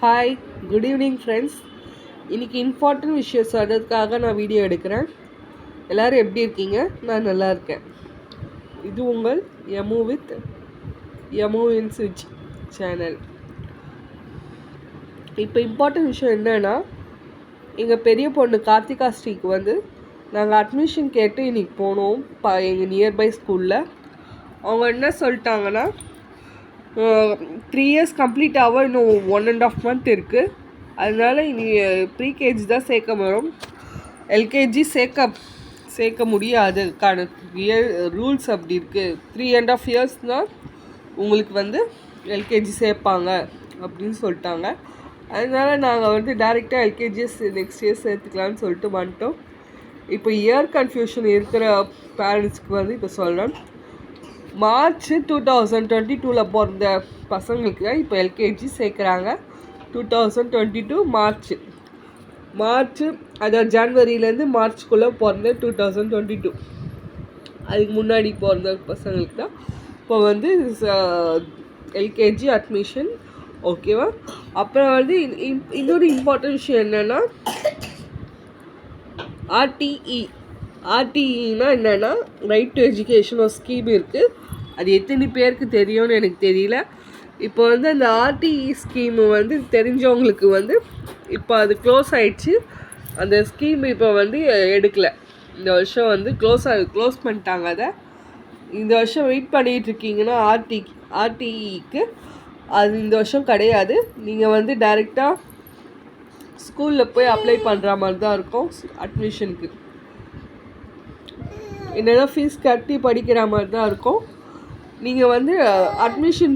Hi, good evening friends. இன்றைக்கி important விஷயம் சொல்கிறதுக்காக நான் வீடியோ எடுக்கிறேன். எல்லோரும் எப்படி இருக்கீங்க? நான் நல்லா இருக்கேன். இது உங்கள் யமு வித் யமு இன் ஸ்விட்ச் சேனல். இப்போ இம்பார்ட்டன்ட் விஷயம் என்னென்னா, எங்கள் பெரிய பொண்ணு கார்த்திகா ஸ்ரீக்கு வந்து நாங்கள் அட்மிஷன் கேட்டு இன்றைக்கி போனோம் எங்கள் நியர்பை ஸ்கூலில். அவங்க என்ன சொல்லிட்டாங்கன்னா, 3 years கம்ப்ளீட் ஆக இன்னும் 1.5 month இருக்குது. அதனால் இனி ப்ரீகேஜி தான் சேர்க்க வரும். எல்கேஜி சேர்க்க முடியாது. ரூல்ஸ் அப்படி இருக்குது. 3.5 yearsனால் உங்களுக்கு வந்து எல்கேஜி சேர்ப்பாங்க அப்படின்னு சொல்லிட்டாங்க. அதனால் நாங்கள் வந்து டேரெக்டாக எல்கேஜிஎஸ் நெக்ஸ்ட் இயர் சேர்த்துக்கலான்னு சொல்லிட்டு வந்துட்டோம். இப்போ இயர் கன்ஃபியூஷன் இருக்கிற பேரண்ட்ஸ்க்கு வந்து இப்போ சொல்கிறேன். மார்ச் 2022 பிறந்த பசங்களுக்கு தான் இப்போ எல்கேஜி சேர்க்குறாங்க. 2022 மார்ச் அதாவது ஜனவரியிலேருந்து மார்ச்குள்ளே பிறந்த 2022 அதுக்கு முன்னாடி பிறந்த பசங்களுக்கு தான் இப்போ வந்து எல்கேஜி அட்மிஷன். ஓகேவா? அப்புறம் வந்து இன்னொரு இம்பார்ட்டன்ட் விஷயம் என்னென்னா, ஆர்டிஇனா என்னென்னா ரைட் டு எஜுகேஷன் ஒரு ஸ்கீம் இருக்குது. அது எத்தனை பேருக்கு தெரியும்னு எனக்கு தெரியல. இப்போ வந்து அந்த ஆர்டிஇ ஸ்கீமு வந்து தெரிஞ்சவங்களுக்கு வந்து இப்போ அது க்ளோஸ் ஆகிடுச்சு. அந்த ஸ்கீம் இப்போ வந்து எடுக்கலை. இந்த வருஷம் வந்து க்ளோஸ் பண்ணிட்டாங்க. அதை இந்த வருஷம் வெயிட் பண்ணிகிட்ருக்கீங்கன்னா ஆர்டிஇக்கு அது இந்த வருஷம் கிடையாது. நீங்கள் வந்து டைரெக்டாக ஸ்கூலில் போய் அப்ளை பண்ணுற மாதிரி தான் இருக்கும். அட்மிஷனுக்கு என்னென்னா ஃபீஸ் கட்டி படிக்கிற மாதிரி தான் இருக்கும். நீங்கள் வந்து அட்மிஷன்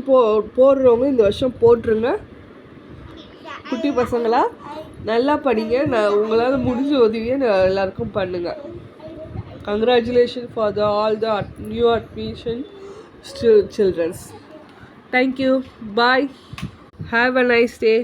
போடுறவங்க இந்த வருஷம் போட்டுருங்க. குட்டி பசங்களா நல்லா படிங்க. உங்களால் முடிஞ்ச உதவியை எல்லாருக்கும் பண்ணுங்கள். Congratulation for all the new admission children. Thank you. Bye. Have a nice day.